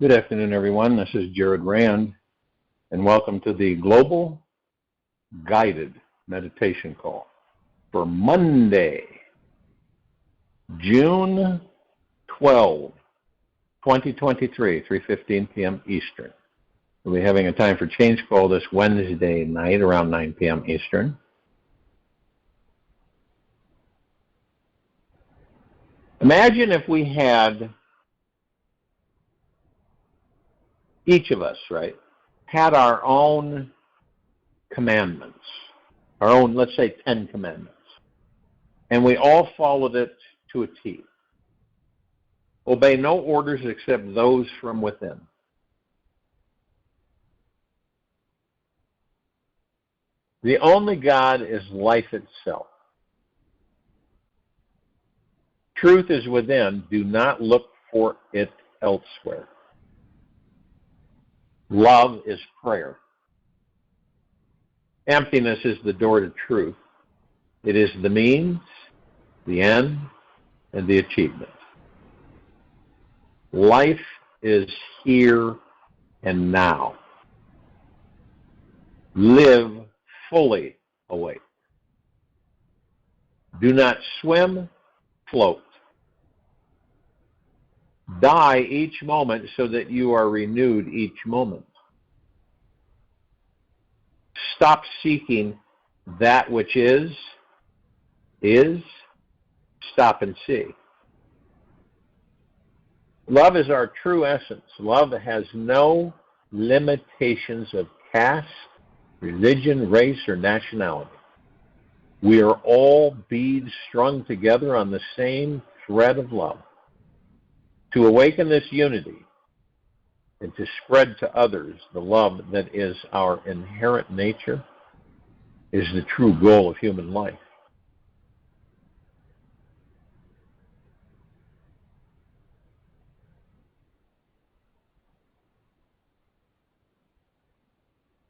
Good afternoon, everyone. This is Jared Rand, and welcome to the Global Guided Meditation Call for Monday, June 12, 2023, 3:15 p.m. Eastern. We'll be having a time for change call this Wednesday night around 9 p.m. Eastern. Imagine if we had, each of us, right, had our own commandments, our own, let's say, 10 commandments, and we all followed it to a T. Obey no orders except those from within. The only God is life itself. Truth is within. Do not look for it elsewhere. Love is prayer. Emptiness is the door to truth. It is the means, the end, and the achievement. Life is here and now. Live fully awake. Do not swim, float. Die each moment so that you are renewed each moment. Stop seeking that which is, stop and see. Love is our true essence. Love has no limitations of caste, religion, race, or nationality. We are all beads strung together on the same thread of love. To awaken this unity and to spread to others the love that is our inherent nature is the true goal of human life.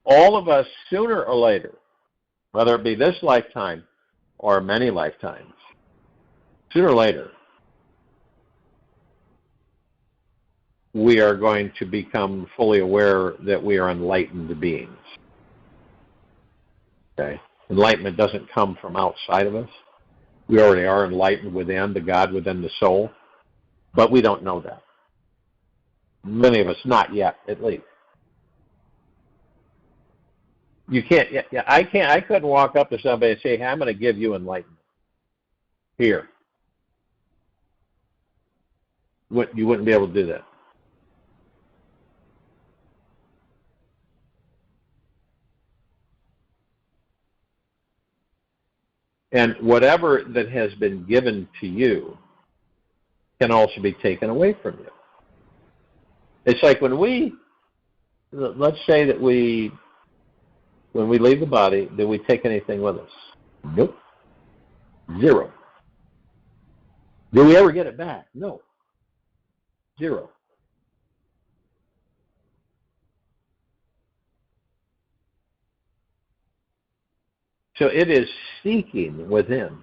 All of us, sooner or later, whether it be this lifetime or many lifetimes, sooner or later, we are going to become fully aware that we are enlightened beings. Okay? Enlightenment doesn't come from outside of us. We already are enlightened within, the God within the soul, but we don't know that. Many of us, not yet, at least. You can't, I couldn't walk up to somebody and say, hey, I'm going to give you enlightenment. Here. You wouldn't be able to do that. And whatever that has been given to you can also be taken away from you. It's like when let's say that when we leave the body, do we take anything with us? Nope. Zero. Do we ever get it back? No. Zero. So it is seeking within.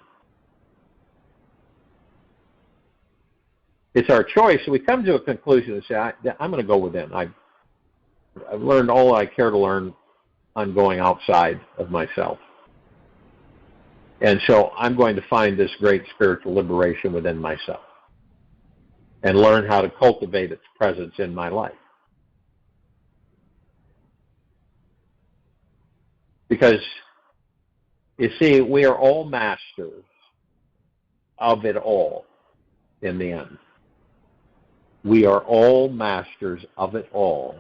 It's our choice. So we come to a conclusion and say, I'm going to go within. I've learned all I care to learn on going outside of myself. And so I'm going to find this great spiritual liberation within myself and learn how to cultivate its presence in my life. Because, you see, we are all masters of it all in the end. We are all masters of it all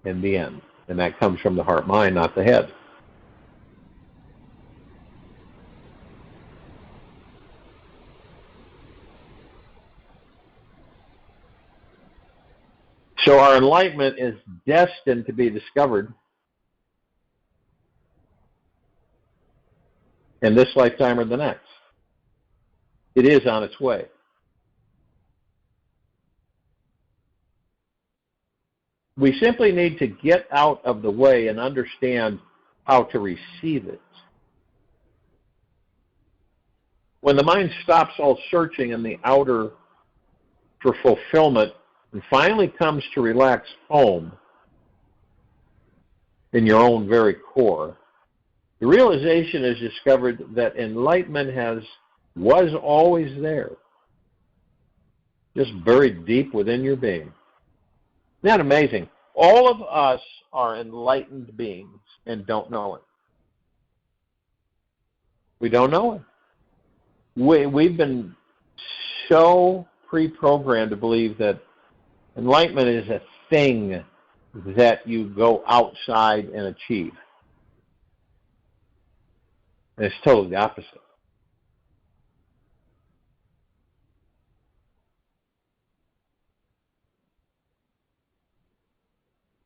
in the end. And that comes from the heart-mind, not the head. So our enlightenment is destined to be discovered in this lifetime or the next. It is on its way. We simply need to get out of the way and understand how to receive it. When the mind stops all searching in the outer for fulfillment and finally comes to relax home in your own very core, the realization is discovered that enlightenment was always there, just buried deep within your being. Isn't that amazing? All of us are enlightened beings and don't know it. We don't know it. We've been so pre-programmed to believe that enlightenment is a thing that you go outside and achieve. And it's totally the opposite.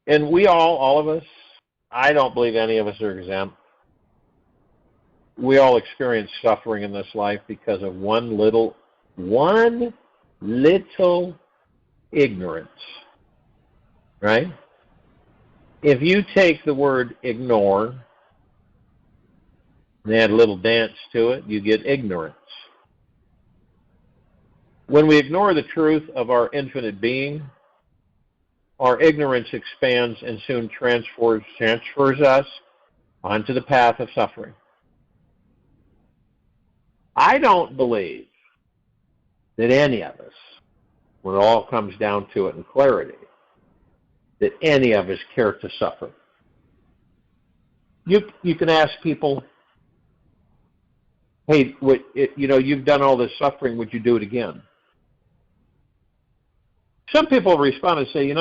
And we all of us, I don't believe any of us are exempt. We all experience suffering in this life because of one little ignorance, right? If you take the word ignore and add a little dance to it, you get ignorance. When we ignore the truth of our infinite being, our ignorance expands and soon transfers us onto the path of suffering. I don't believe that any of us, when it all comes down to it in clarity, that any of us care to suffer. You can ask people, hey, you've done all this suffering, would you do it again? Some people respond and say,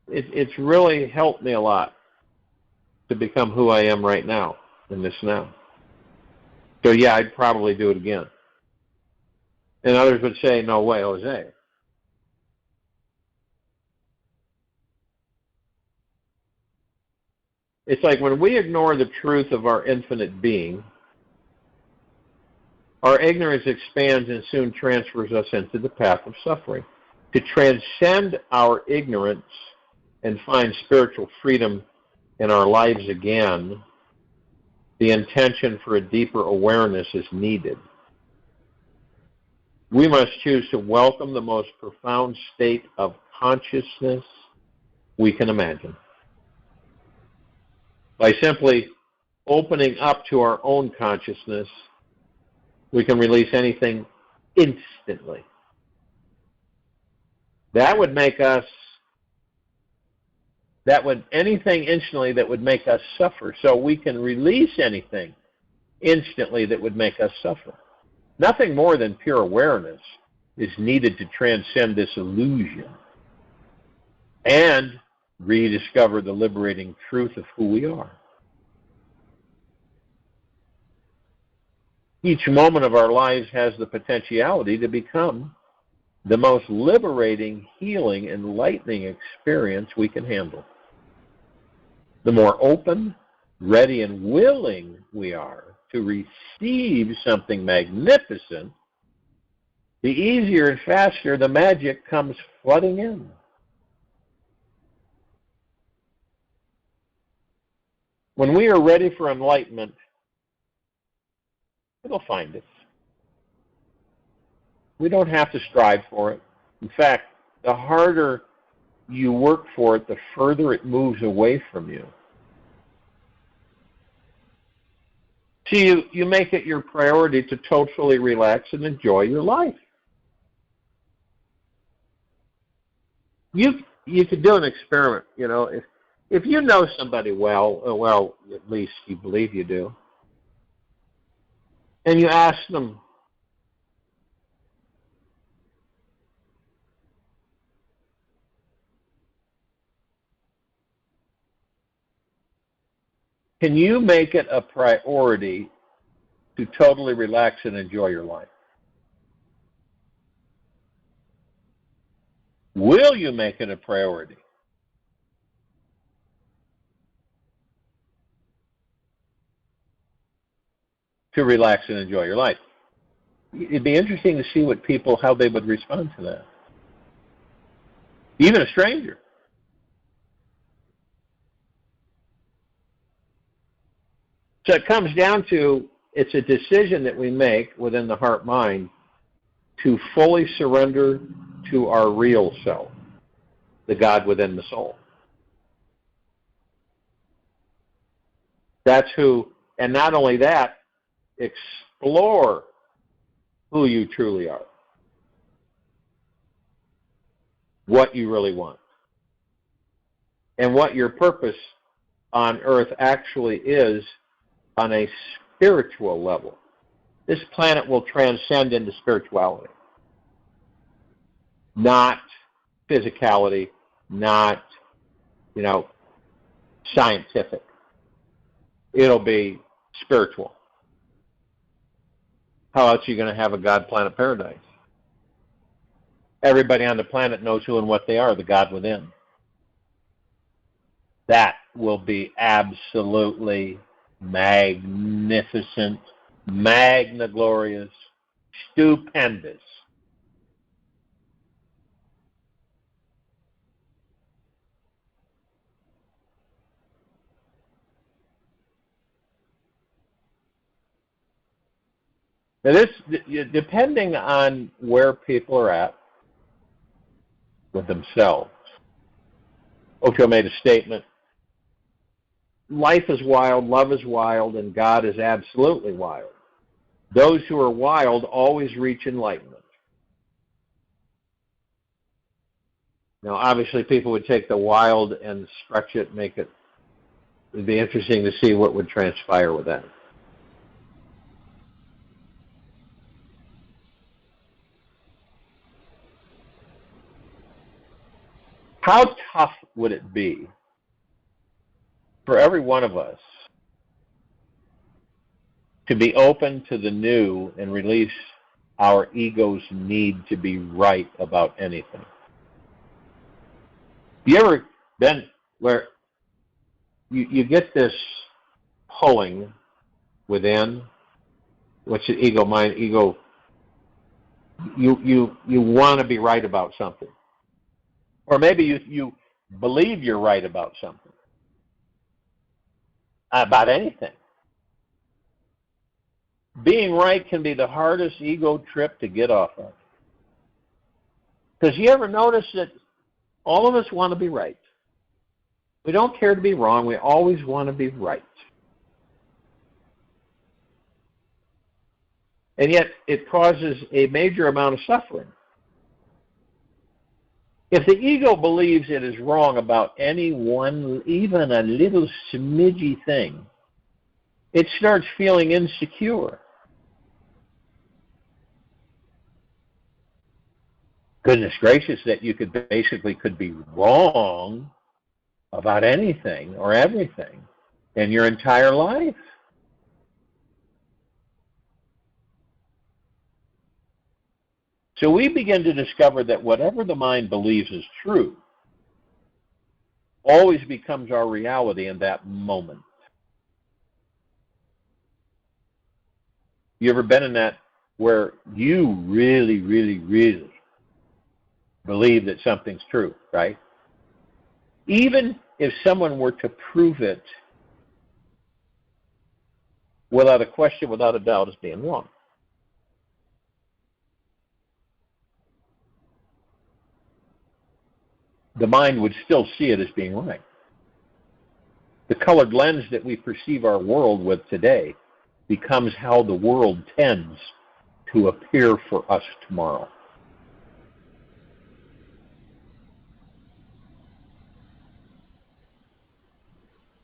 it's really helped me a lot to become who I am right now, in this now. So yeah, I'd probably do it again. And others would say, no way, Jose. It's like when we ignore the truth of our infinite being, our ignorance expands and soon transfers us into the path of suffering. To transcend our ignorance and find spiritual freedom in our lives again, the intention for a deeper awareness is needed. We must choose to welcome the most profound state of consciousness we can imagine. By simply opening up to our own consciousness, we can release anything instantly. Anything instantly that would make us suffer. So we can release anything instantly that would make us suffer. Nothing more than pure awareness is needed to transcend this illusion and rediscover the liberating truth of who we are. Each moment of our lives has the potentiality to become the most liberating, healing, enlightening experience we can handle. The more open, ready, and willing we are to receive something magnificent, the easier and faster the magic comes flooding in. When we are ready for enlightenment, it'll find us. We don't have to strive for it. In fact, the harder you work for it, the further it moves away from you. See, you make it your priority to totally relax and enjoy your life. You could do an experiment, if you know somebody well, at least you believe you do, and you ask them, can you make it a priority to totally relax and enjoy your life? Will you make it a priority to relax and enjoy your life? It'd be interesting to see how they would respond to that. Even a stranger. So it comes down to, it's a decision that we make within the heart-mind to fully surrender to our real self, the God within the soul. That's who, and not only that, explore who you truly are, what you really want, and what your purpose on earth actually is on a spiritual level. This planet will transcend into spirituality, not physicality, not, scientific. It'll be spiritual. How else are you going to have a God planet paradise? Everybody on the planet knows who and what they are, the God within. That will be absolutely magnificent, magna glorious, stupendous. Now this, depending on where people are at with themselves, Ocho made a statement, life is wild, love is wild, and God is absolutely wild. Those who are wild always reach enlightenment. Now, obviously, people would take the wild and stretch it, make it, it'd be interesting to see what would transpire with that. How tough would it be for every one of us to be open to the new and release our ego's need to be right about anything? You ever been where you get this pulling within, what's your ego, mind, ego, you want to be right about something. Or maybe you believe you're right about something, about anything. Being right can be the hardest ego trip to get off of. Because you ever notice that all of us want to be right? We don't care to be wrong. We always want to be right. And yet it causes a major amount of suffering. If the ego believes it is wrong about any one, even a little smidgy thing, it starts feeling insecure. Goodness gracious, that you could be wrong about anything or everything in your entire life. So we begin to discover that whatever the mind believes is true always becomes our reality in that moment. You ever been in that where you really, really, really believe that something's true, right? Even if someone were to prove it without a question, without a doubt, as being wrong. The mind would still see it as being right. The colored lens that we perceive our world with today becomes how the world tends to appear for us tomorrow.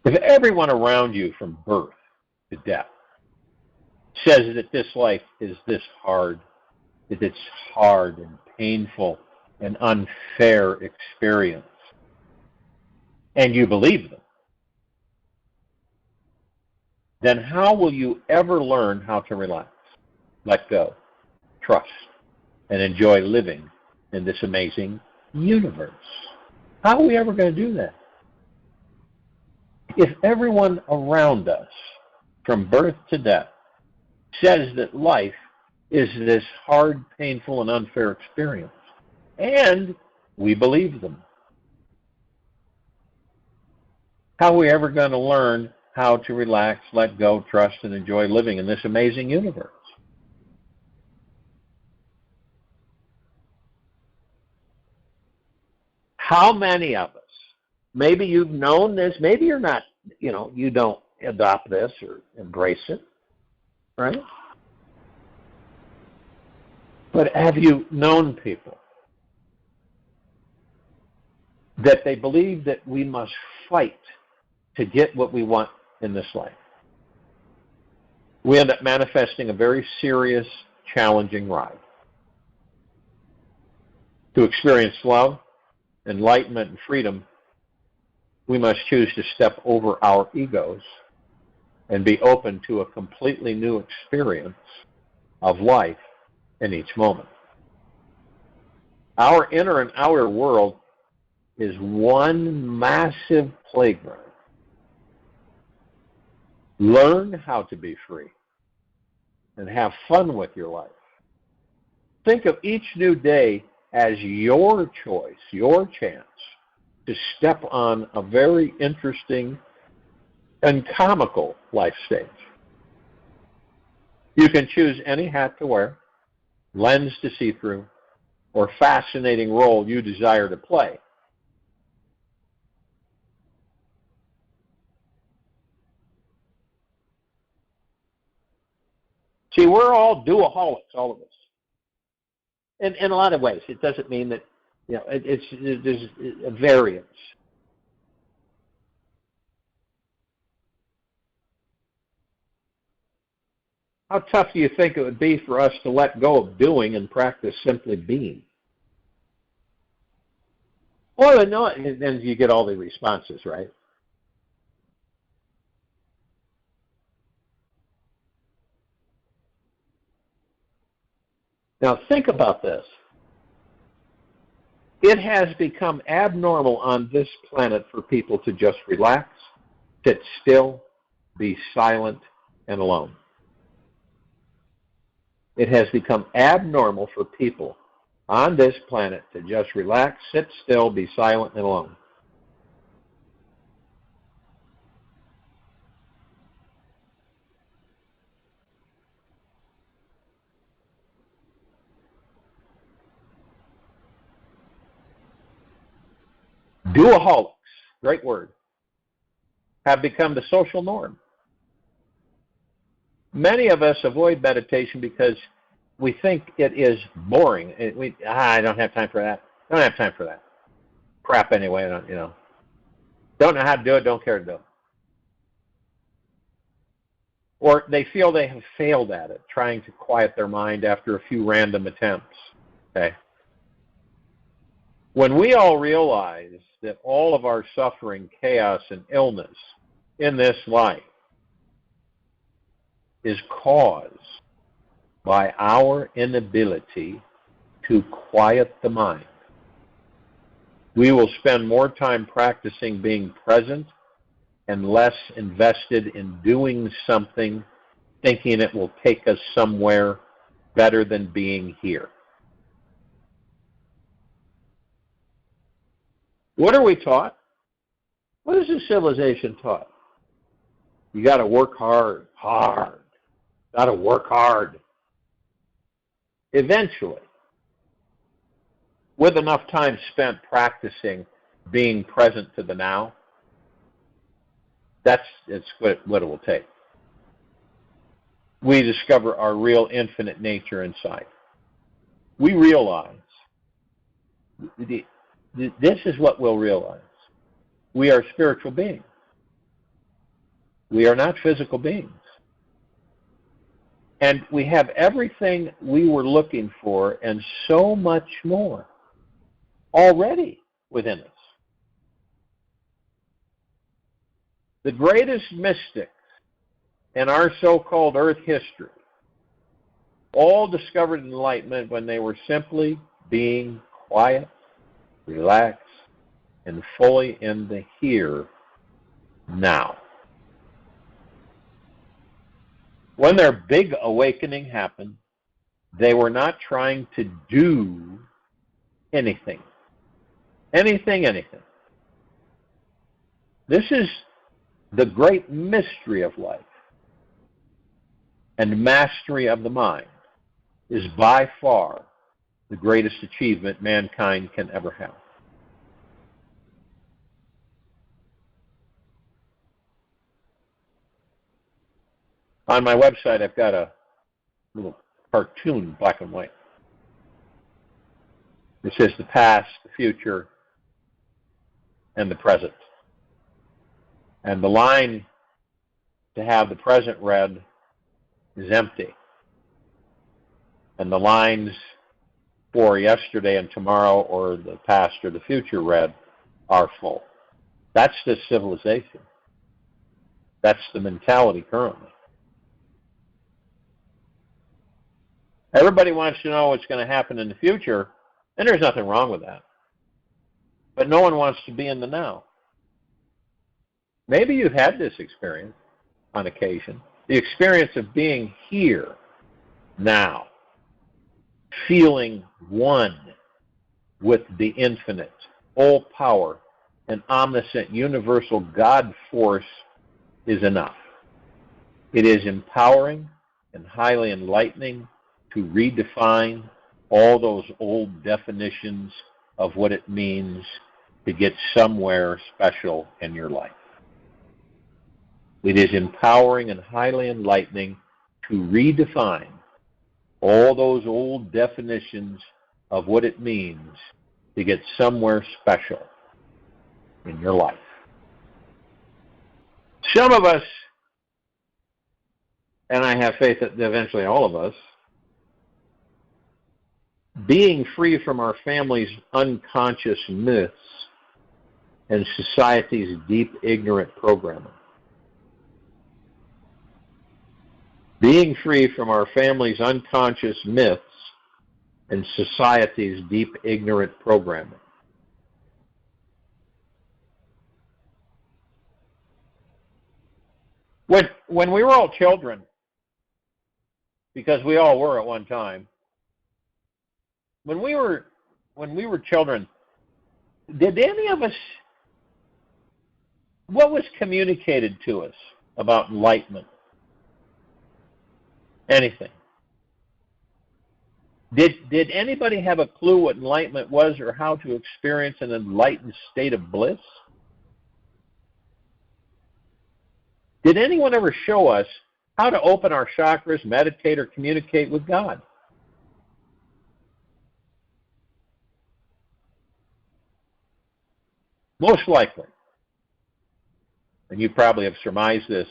If everyone around you from birth to death says that this life is this hard, that it's hard and painful and unfair experience, and you believe them, then how will you ever learn how to relax, let go, trust, and enjoy living in this amazing universe? How are we ever going to do that? If everyone around us, from birth to death, says that life is this hard, painful, and unfair experience, and we believe them, how are we ever going to learn how to relax, let go, trust, and enjoy living in this amazing universe? How many of us, maybe you've known this, maybe you're not, you don't adopt this or embrace it, right? But have you known people that they believe that we must fight to get what we want in this life? We end up manifesting a very serious, challenging ride. To experience love, enlightenment, and freedom, we must choose to step over our egos and be open to a completely new experience of life in each moment. Our inner and outer world is one massive playground. Learn how to be free and have fun with your life. Think of each new day as your choice, your chance to step on a very interesting and comical life stage. You can choose any hat to wear, lens to see through, or fascinating role you desire to play. See, we're all do-aholics, all of us. In a lot of ways. It doesn't mean that, there's a variance. How tough do you think it would be for us to let go of doing and practice simply being? Well, no, and then you get all the responses, right? Now think about this. It has become abnormal on this planet for people to just relax, sit still, be silent, and alone. It has become abnormal for people on this planet to just relax, sit still, be silent, and alone. Do-aholics, great word, have become the social norm. Many of us avoid meditation because we think it is boring. I don't have time for that. Don't have time for that. Crap anyway, Don't know how to do it, don't care to do it. Or they feel they have failed at it, trying to quiet their mind after a few random attempts. Okay. When we all realize that all of our suffering, chaos, and illness in this life is caused by our inability to quiet the mind, we will spend more time practicing being present and less invested in doing something, thinking it will take us somewhere better than being here. What are we taught? What is this civilization taught? You got to work hard. Got to work hard. Eventually, with enough time spent practicing being present to the now, it's what it will take. We discover our real infinite nature inside. We realize, this is what we'll realize. We are spiritual beings. We are not physical beings. And we have everything we were looking for and so much more already within us. The greatest mystics in our so-called Earth history all discovered enlightenment when they were simply being quiet, relaxed, and fully in the here, now. When their big awakening happened, they were not trying to do anything. Anything. This is the great mystery of life. And mastery of the mind is by far the greatest achievement mankind can ever have. On my website, I've got a little cartoon, black and white. It says the past, the future, and the present. And the line to have the present read is empty. And the lines for yesterday and tomorrow, or the past or the future read, are full. That's the civilization. That's the mentality currently. Everybody wants to know what's going to happen in the future, and there's nothing wrong with that. But no one wants to be in the now. Maybe you've had this experience on occasion, the experience of being here now, feeling one with the infinite, all power, and omniscient universal God force is enough. It is empowering and highly enlightening to redefine all those old definitions of what it means to get somewhere special in your life. It is empowering and highly enlightening to redefine all those old definitions of what it means to get somewhere special in your life. Some of us, and I have faith that eventually all of us, being free from our family's unconscious myths and society's deep ignorant programming. Being free from our family's unconscious myths and society's deep ignorant programming. When we were all children, because we all were at one time, when we were children, did any of us, what was communicated to us about enlightenment? Anything? Did anybody have a clue what enlightenment was or how to experience an enlightened state of bliss? Did anyone ever show us how to open our chakras, meditate, or communicate with God? Most likely, and you probably have surmised this,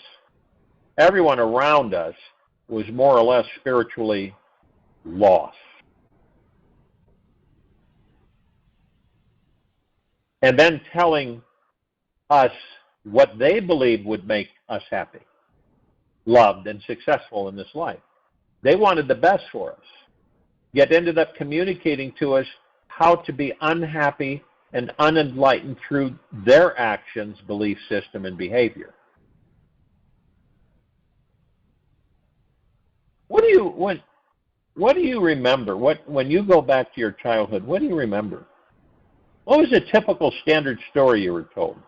everyone around us was more or less spiritually lost. And then telling us what they believed would make us happy, loved, and successful in this life. They wanted the best for us, yet ended up communicating to us how to be unhappy and unenlightened through their actions, belief system, and behavior. What do you remember? When you go back to your childhood, what do you remember? What was a typical standard story you were told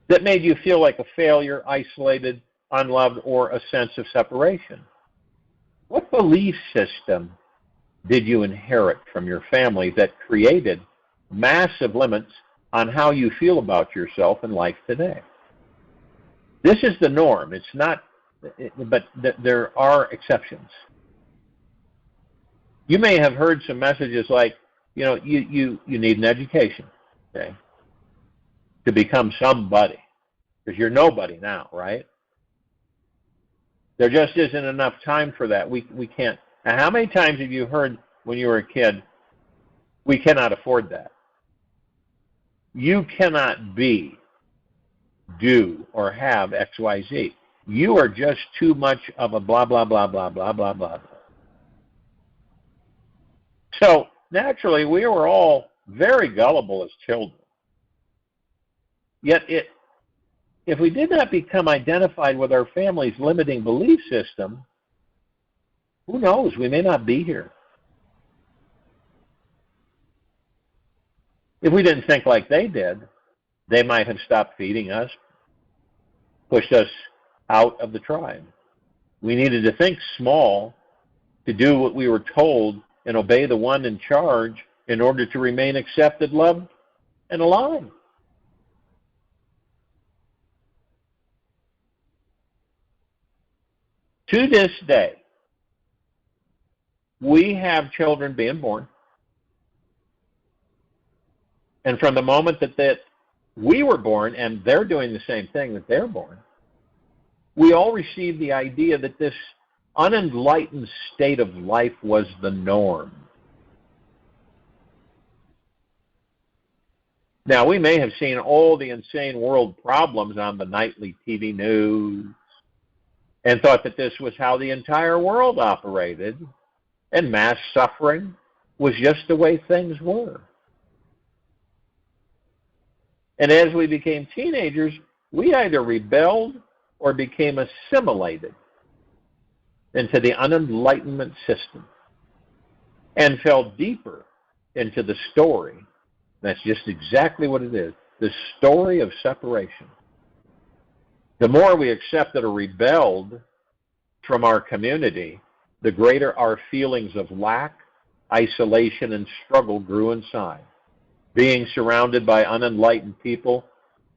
that made you feel like a failure, isolated, unloved, or a sense of separation? What belief system did you inherit from your family that created massive limits on how you feel about yourself and life today? This is the norm. It's not, but there are exceptions. You may have heard some messages like, you need an education, okay, to become somebody, because you're nobody now, right? There just isn't enough time for that. We can't. Now, how many times have you heard when you were a kid, we cannot afford that? You cannot be, do, or have X, Y, Z. You are just too much of a blah, blah, blah, blah, blah, blah, blah. So, naturally, we were all very gullible as children. Yet, if we did not become identified with our family's limiting belief system, who knows? We may not be here. If we didn't think like they did, they might have stopped feeding us, pushed us out of the tribe. We needed to think small to do what we were told and obey the one in charge in order to remain accepted, loved, and alive. To this day, we have children being born. And from the moment that we were born, and they're doing the same thing that they're born, we all received the idea that this unenlightened state of life was the norm. Now, we may have seen all the insane world problems on the nightly TV news and thought that this was how the entire world operated, and mass suffering was just the way things were. And as we became teenagers, we either rebelled or became assimilated into the unenlightenment system and fell deeper into the story. That's just exactly what it is, the story of separation. The more we accepted or rebelled from our community, the greater our feelings of lack, isolation, and struggle grew inside. Being surrounded by unenlightened people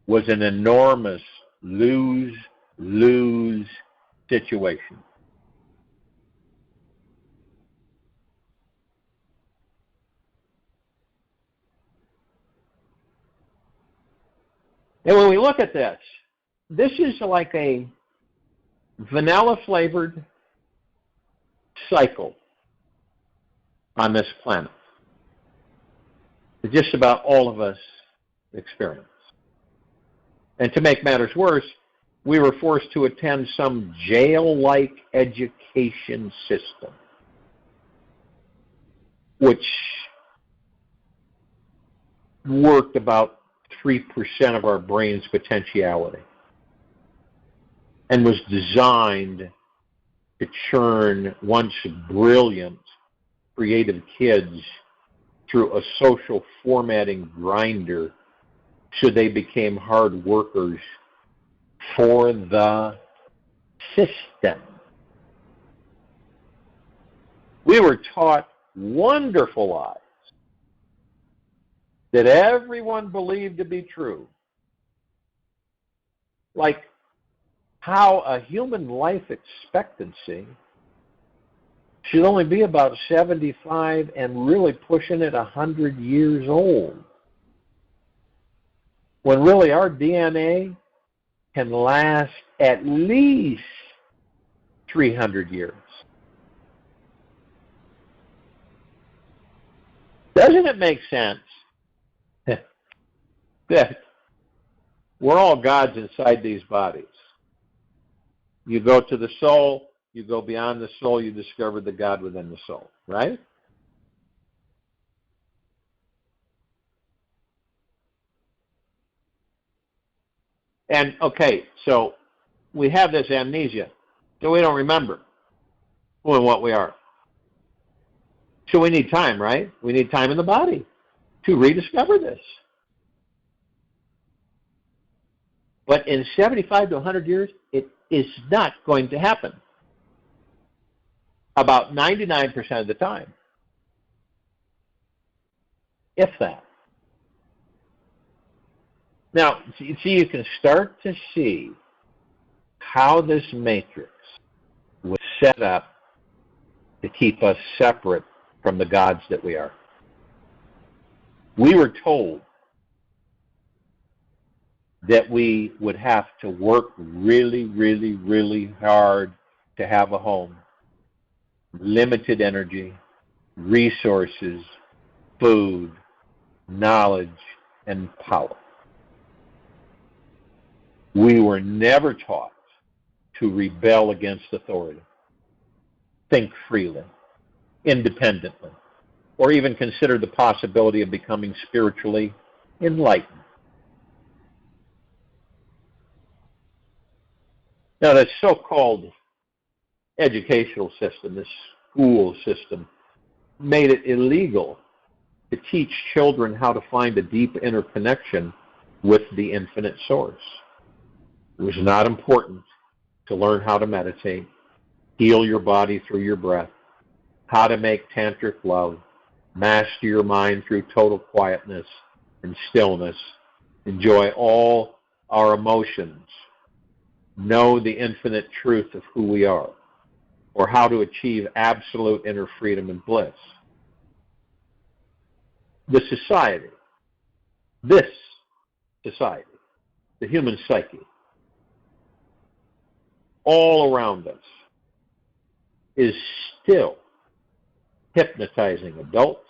was an enormous lose-lose situation. And when we look at this, this is like a vanilla-flavored cycle on this planet that just about all of us experience. And to make matters worse, we were forced to attend some jail-like education system, which worked about 3% of our brain's potentiality and was designed to churn once brilliant, creative kids through a social formatting grinder so they became hard workers for the system. We were taught wonderful lies that everyone believed to be true, like how a human life expectancy should only be about 75 and really pushing it 100 years old, when really our DNA can last at least 300 years. Doesn't it make sense that we're all gods inside these bodies? You go to the soul, you go beyond the soul, you discover the God within the soul, right? And, okay, so we have this amnesia, so we don't remember who and what we are. So we need time, right? We need time in the body to rediscover this. But in 75 to 100 years, it is not going to happen. About 99% of the time. If that. Now, see, you can start to see how this matrix was set up to keep us separate from the gods that we are. We were told that we would have to work really, really, really hard to have a home, limited energy, resources, food, knowledge, and power. We were never taught to rebel against authority, think freely, independently, or even consider the possibility of becoming spiritually enlightened. Now, that so-called educational system, this school system, made it illegal to teach children how to find a deep interconnection with the infinite source. It was not important to learn how to meditate, heal your body through your breath, how to make tantric love, master your mind through total quietness and stillness, enjoy all our emotions, know the infinite truth of who we are. or how to achieve absolute inner freedom and bliss. The society, this society, the human psyche, all around us, is still hypnotizing adults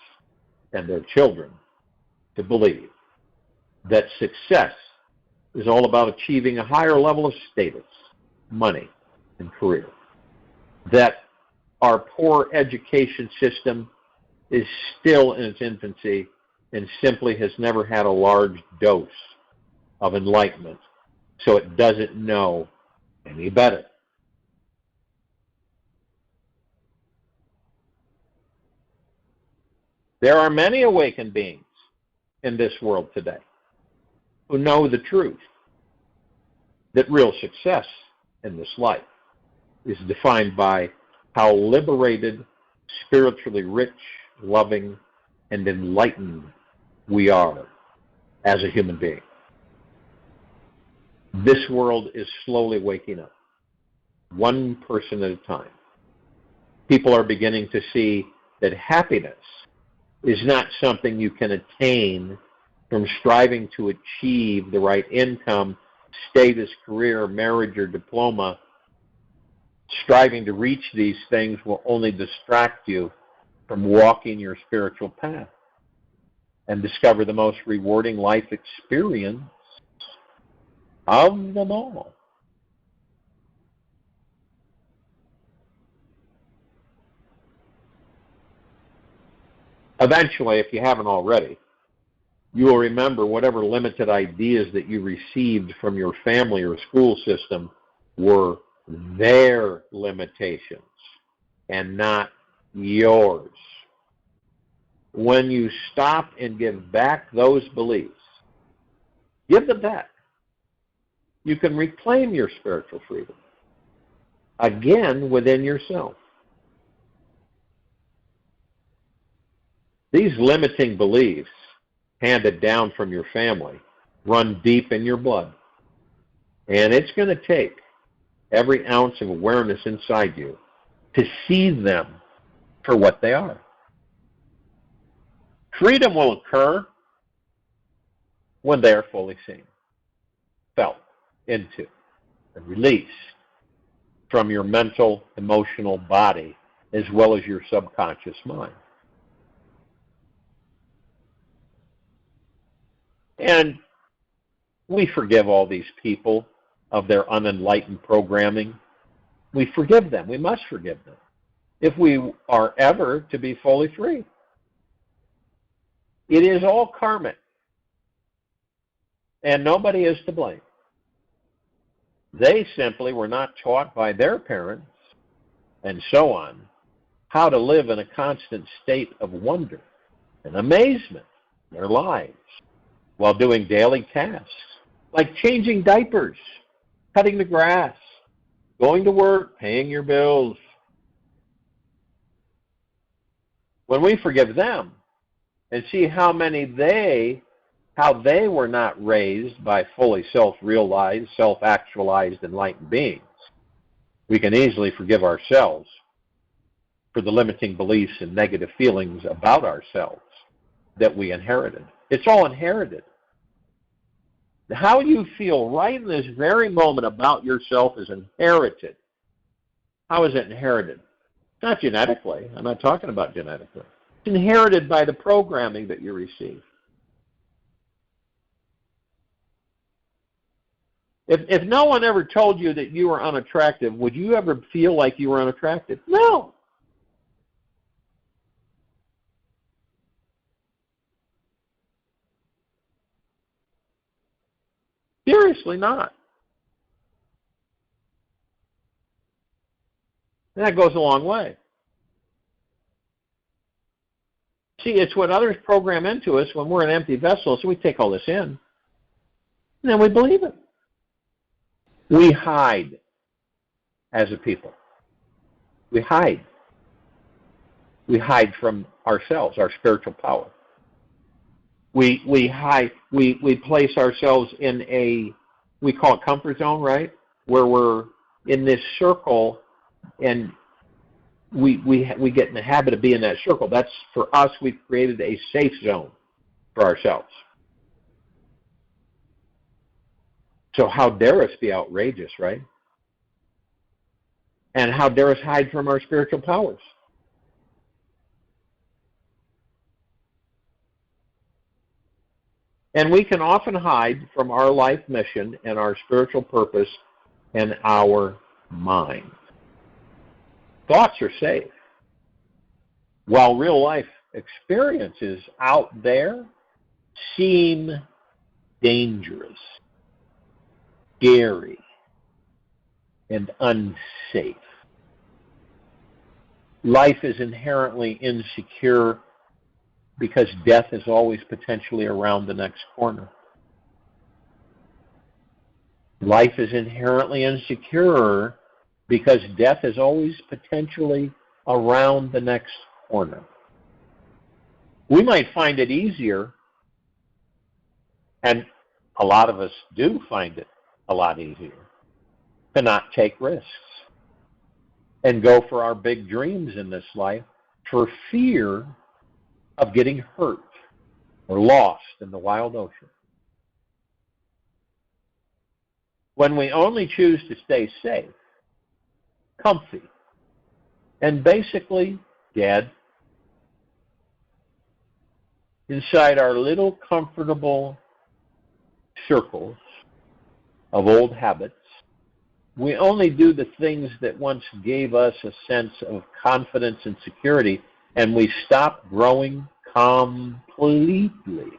and their children to believe that success is all about achieving a higher level of status, money, and career. That our poor education system is still in its infancy and simply has never had a large dose of enlightenment, so it doesn't know any better. There are many awakened beings in this world today who know the truth, that real success in this life is defined by how liberated, spiritually rich, loving, and enlightened we are as a human being. This world is slowly waking up, one person at a time. People are beginning to see that happiness is not something you can attain from striving to achieve the right income, status, career, marriage, or diploma. Striving to reach these things will only distract you from walking your spiritual path and discover the most rewarding life experience of them all. Eventually, if you haven't already, you will remember whatever limited ideas that you received from your family or school system were their limitations and not yours. When you stop and give back those beliefs, give them back, you can reclaim your spiritual freedom again within yourself. These limiting beliefs handed down from your family run deep in your blood. And it's going to take every ounce of awareness inside you to see them for what they are. Freedom will occur when they are fully seen, felt into, and released from your mental, emotional body as well as your subconscious mind. And we forgive all these people of their unenlightened programming. We forgive them. We must forgive them if we are ever to be fully free. It is all karmic, and nobody is to blame. They simply were not taught by their parents, and so on, how to live in a constant state of wonder and amazement in their lives while doing daily tasks like changing diapers, cutting the grass, going to work, paying your bills. When we forgive them and see how they were not raised by fully self-realized, self-actualized, enlightened beings, we can easily forgive ourselves for the limiting beliefs and negative feelings about ourselves that we inherited. It's all inherited. How you feel right in this very moment about yourself is inherited. How is it inherited? Not genetically. I'm not talking about genetically. It's inherited by the programming that you receive. If no one ever told you that you were unattractive, would you ever feel like you were unattractive? No. Seriously not. And that goes a long way. See, it's what others program into us when we're an empty vessel, so we take all this in, and then we believe it. We hide as a people. We hide. We hide from ourselves, our spiritual power. We hide. We place ourselves in we call it comfort zone, right? Where we're in this circle, and we get in the habit of being in that circle. That's, for us, we've created a safe zone for ourselves. So how dare us be outrageous, right? And how dare us hide from our spiritual powers? And we can often hide from our life mission and our spiritual purpose and our mind. Thoughts are safe, while real life experiences out there seem dangerous, scary, and unsafe. Life is inherently insecure because death is always potentially around the next corner. Life is inherently insecure because death is always potentially around the next corner. We might find it easier, and a lot of us do find it a lot easier, to not take risks and go for our big dreams in this life for fear of getting hurt or lost in the wild ocean. When we only choose to stay safe, comfy, and basically dead inside our little comfortable circles of old habits, we only do the things that once gave us a sense of confidence and security, and we stop growing completely.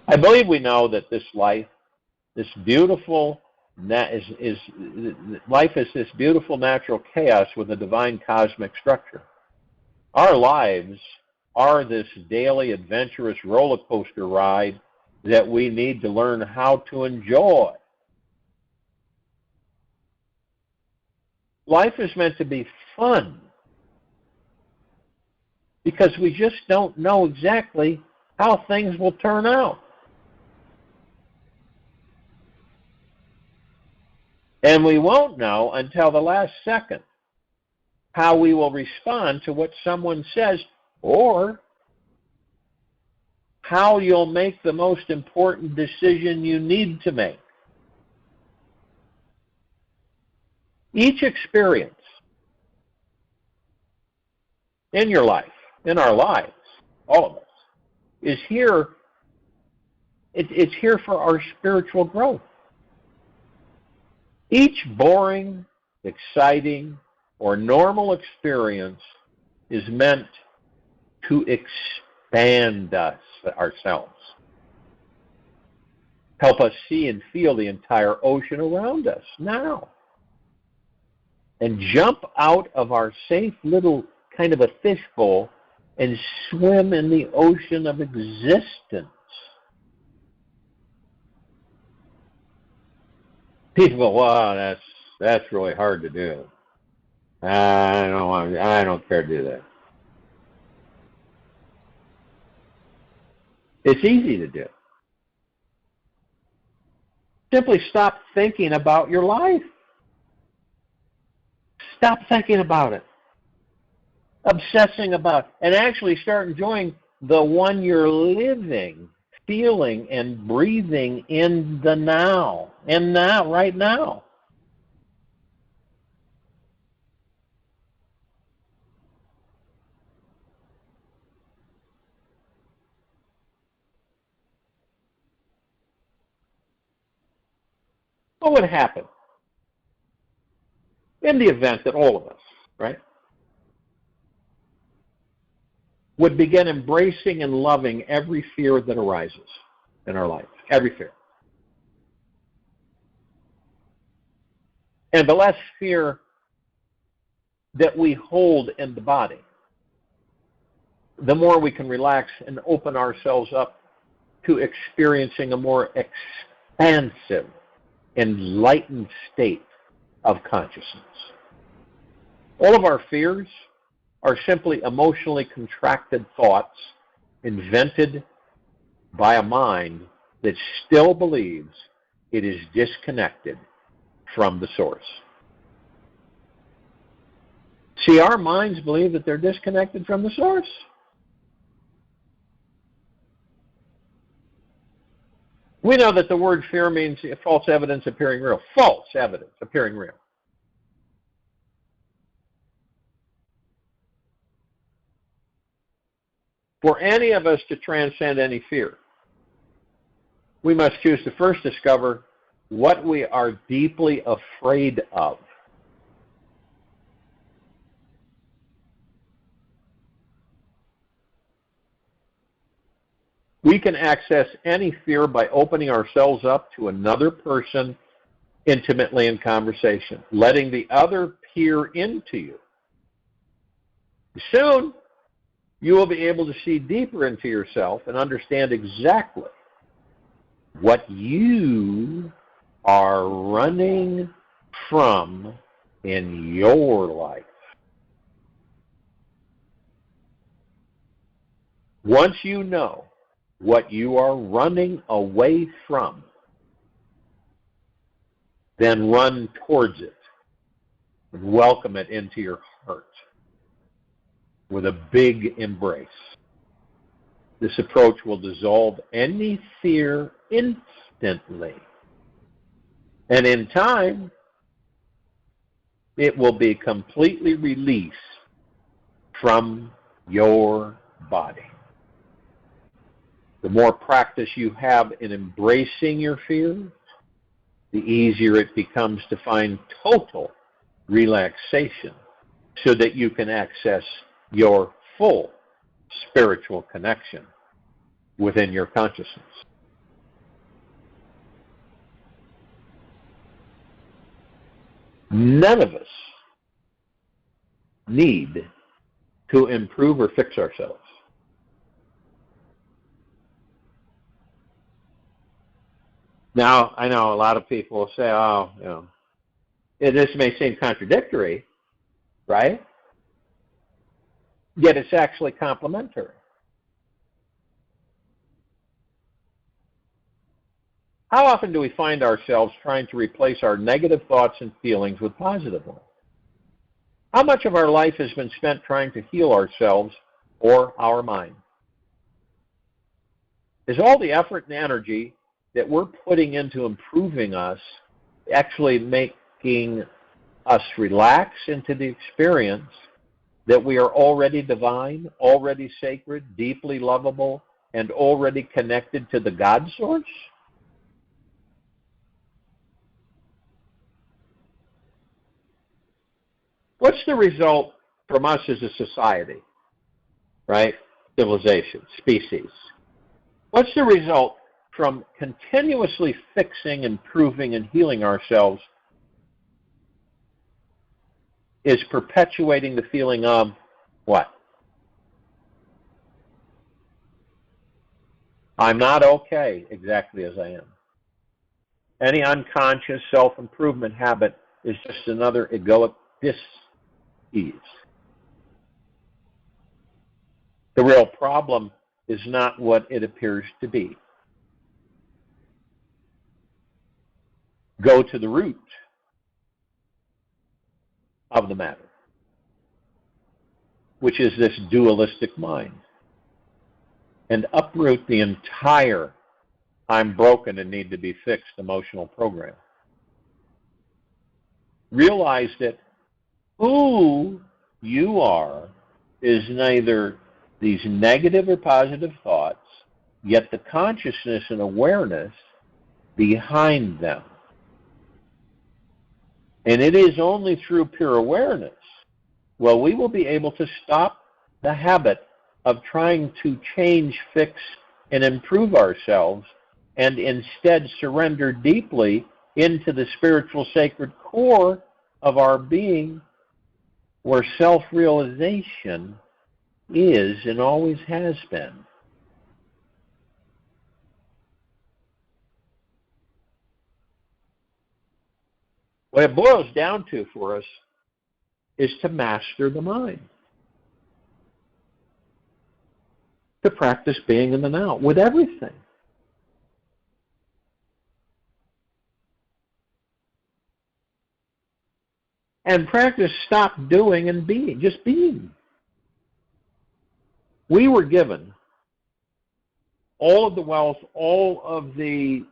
I believe we know that this life, this beautiful, life is this beautiful natural chaos with a divine cosmic structure. Our lives are this daily adventurous roller coaster ride that we need to learn how to enjoy. Life is meant to be fun because we just don't know exactly how things will turn out. And we won't know until the last second how we will respond to what someone says, or how you'll make the most important decision you need to make. Each experience in your life, in our lives, all of us, is here. It's here for our spiritual growth. Each boring, exciting, or normal experience is meant to expand us, ourselves. Help us see and feel the entire ocean around us now. And jump out of our safe little kind of a fishbowl and swim in the ocean of existence. People go, wow, that's really hard to do. I don't care to do that. It's easy to do. Simply stop thinking about your life. Stop thinking about it, obsessing about it, and actually start enjoying the one you're living, feeling, and breathing in the now, right now. What would happen in the event that all of us, right, would begin embracing and loving every fear that arises in our life, every fear? And the less fear that we hold in the body, the more we can relax and open ourselves up to experiencing a more expansive, enlightened state of consciousness. All of our fears are simply emotionally contracted thoughts invented by a mind that still believes it is disconnected from the source. See, our minds believe that they're disconnected from the source. We know that the word fear means false evidence appearing real. False evidence appearing real. For any of us to transcend any fear, we must choose to first discover what we are deeply afraid of. We can access any fear by opening ourselves up to another person intimately in conversation, letting the other peer into you. Soon, you will be able to see deeper into yourself and understand exactly what you are running from in your life. Once you know what you are running away from, then run towards it and welcome it into your heart with a big embrace. This approach will dissolve any fear instantly. And in time, it will be completely released from your body. The more practice you have in embracing your fear, the easier it becomes to find total relaxation so that you can access your full spiritual connection within your consciousness. None of us need to improve or fix ourselves. Now, I know a lot of people will say, oh, you know, this may seem contradictory, right? Yet it's actually complementary. How often do we find ourselves trying to replace our negative thoughts and feelings with positive ones? How much of our life has been spent trying to heal ourselves or our mind? Is all the effort and energy that we're putting into improving us actually making us relax into the experience that we are already divine, already sacred, deeply lovable, and already connected to the God source? What's the result from us as a society, right? Civilization, species. What's the result from continuously fixing, improving, and healing ourselves is perpetuating the feeling of what? I'm not okay exactly as I am. Any unconscious self-improvement habit is just another egoic dis-ease. The real problem is not what it appears to be. Go to the root of the matter, which is this dualistic mind, and uproot the entire I'm broken and need to be fixed emotional program. Realize that who you are is neither these negative or positive thoughts, yet the consciousness and awareness behind them. And it is only through pure awareness, well, we will be able to stop the habit of trying to change, fix, and improve ourselves, and instead surrender deeply into the spiritual sacred core of our being, where self-realization is and always has been. What it boils down to for us is to master the mind, to practice being in the now with everything. and practice stop doing and being, just being. We were given all of the wealth, all of the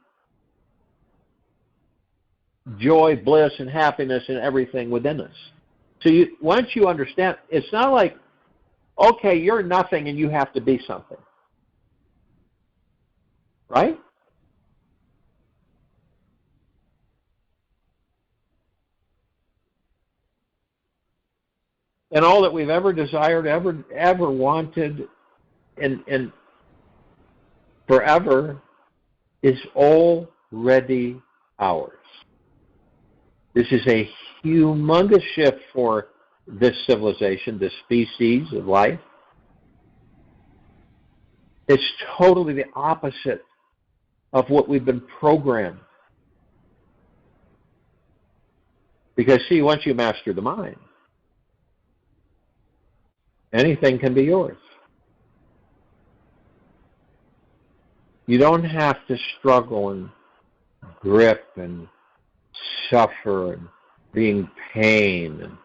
joy, bliss, and happiness and everything within us. So once you understand, it's not like, okay, you're nothing and you have to be something. Right? And all that we've ever desired, ever wanted, and forever is already ours. This is a humongous shift for this civilization, this species of life. It's totally the opposite of what we've been programmed. Because, see, once you master the mind, anything can be yours. You don't have to struggle and grip and suffer and be in pain and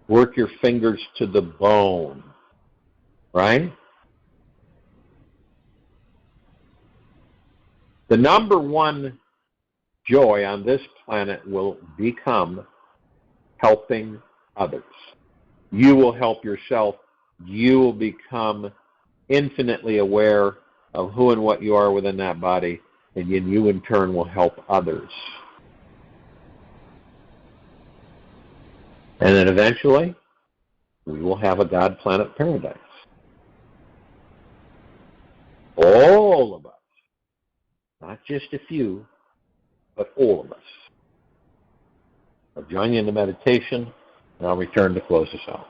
work your fingers to the bone, right? The number one joy on this planet will become helping others. You will help yourself. You will become infinitely aware of who and what you are within that body, and you in turn will help others. And then eventually, we will have a God planet paradise. All of us. Not just a few, but all of us. I'll join you in the meditation, and I'll return to close us out.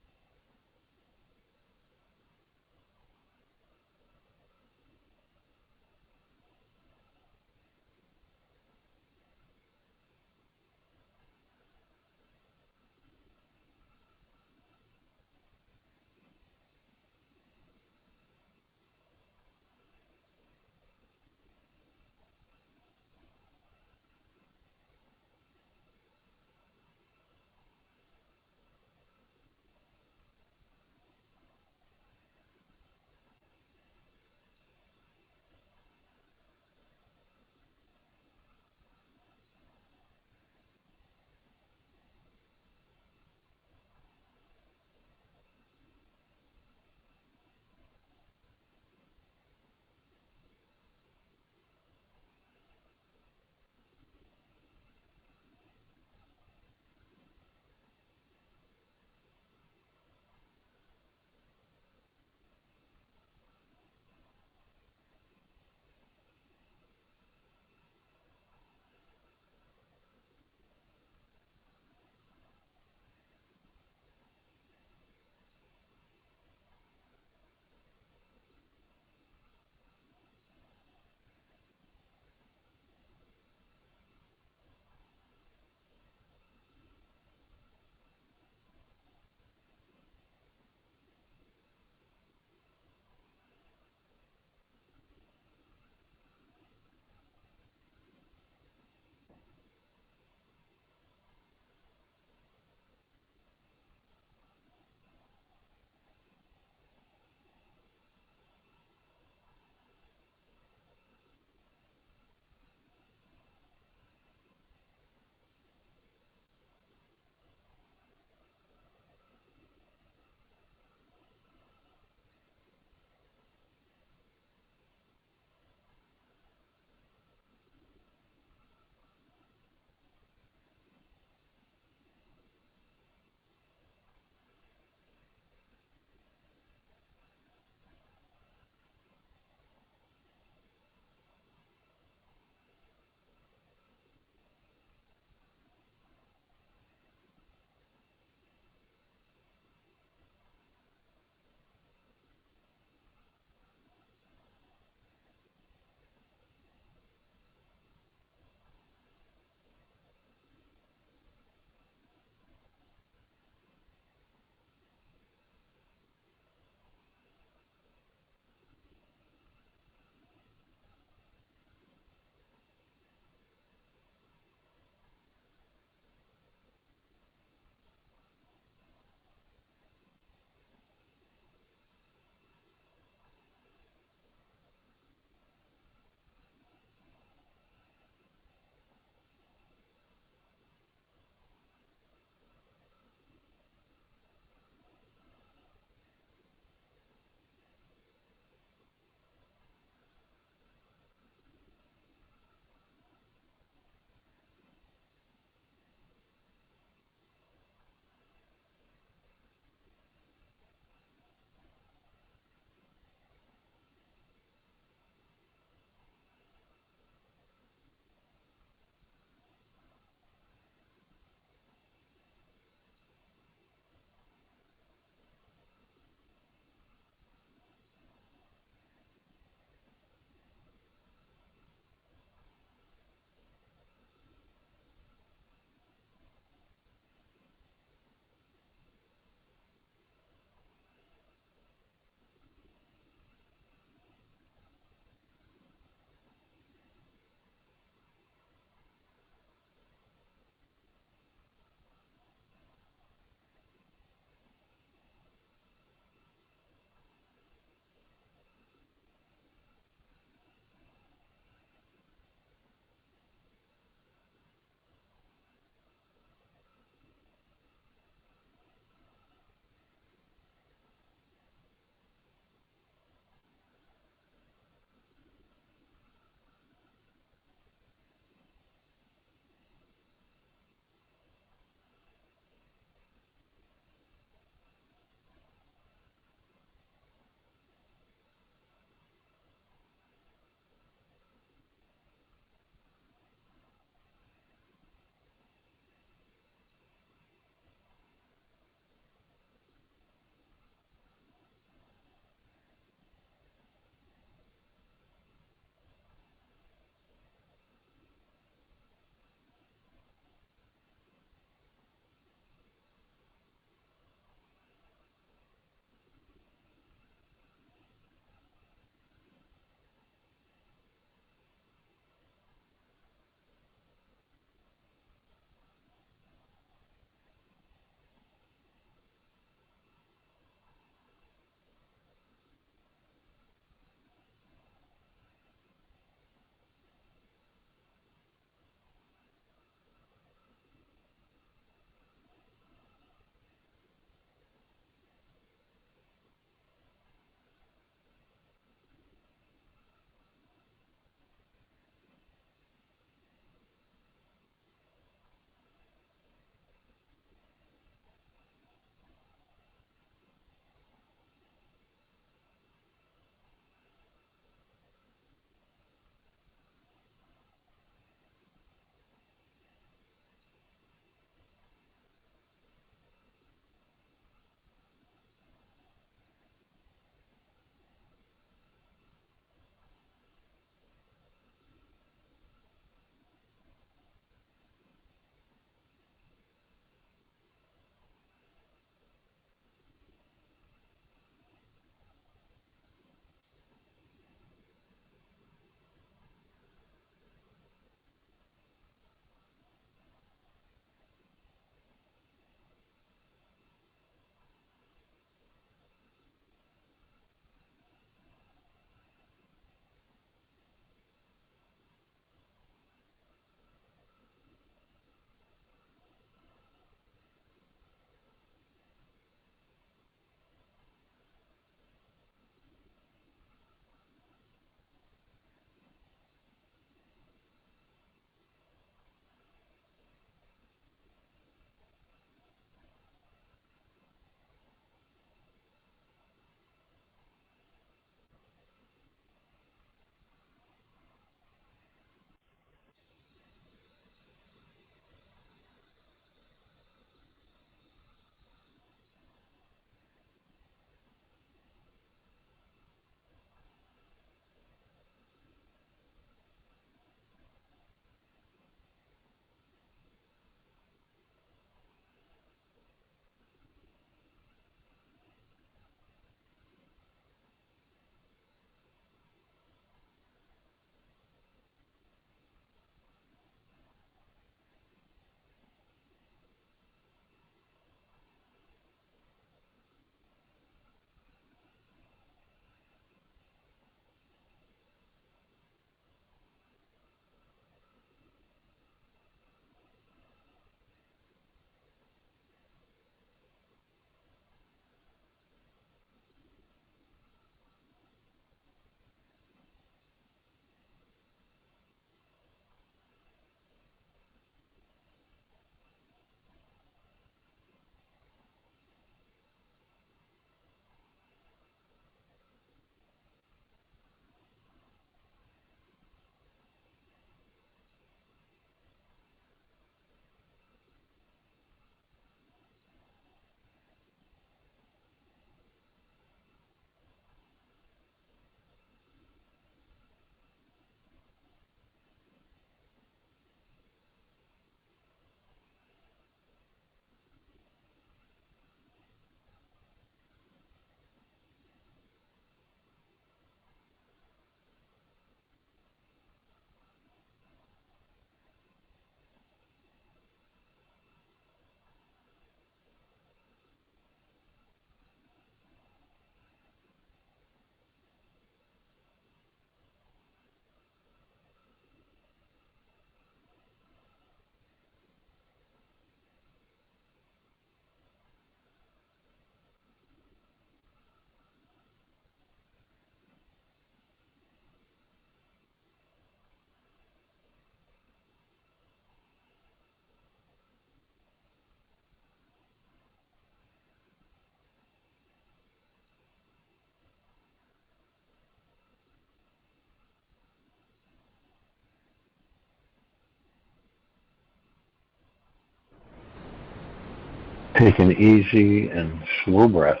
Take an easy and slow breath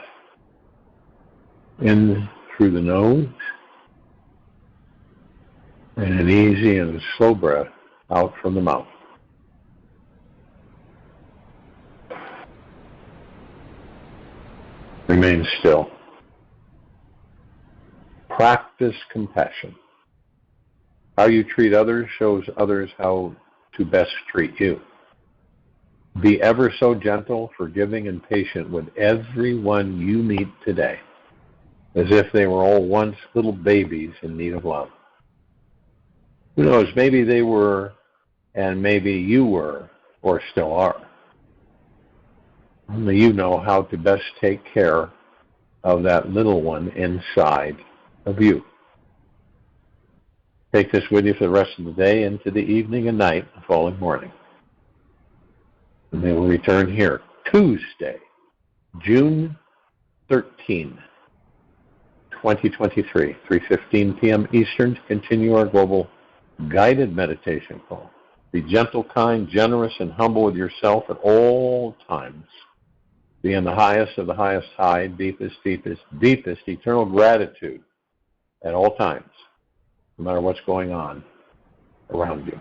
in through the nose, and an easy and slow breath out from the mouth. Remain still. Practice compassion. How you treat others shows others how to best treat you. Be ever so gentle, forgiving, and patient with everyone you meet today, as if they were all once little babies in need of love. Who knows, maybe they were, and maybe you were, or still are. Only you know how to best take care of that little one inside of you. Take this with you for the rest of the day, into the evening and night, the following morning. And they will return here Tuesday, June 13, 2023, 3:15 p.m. Eastern, to continue our global guided meditation call. Be gentle, kind, generous, and humble with yourself at all times. Be in the highest of the highest high, deepest, deepest, deepest eternal gratitude at all times, no matter what's going on around you.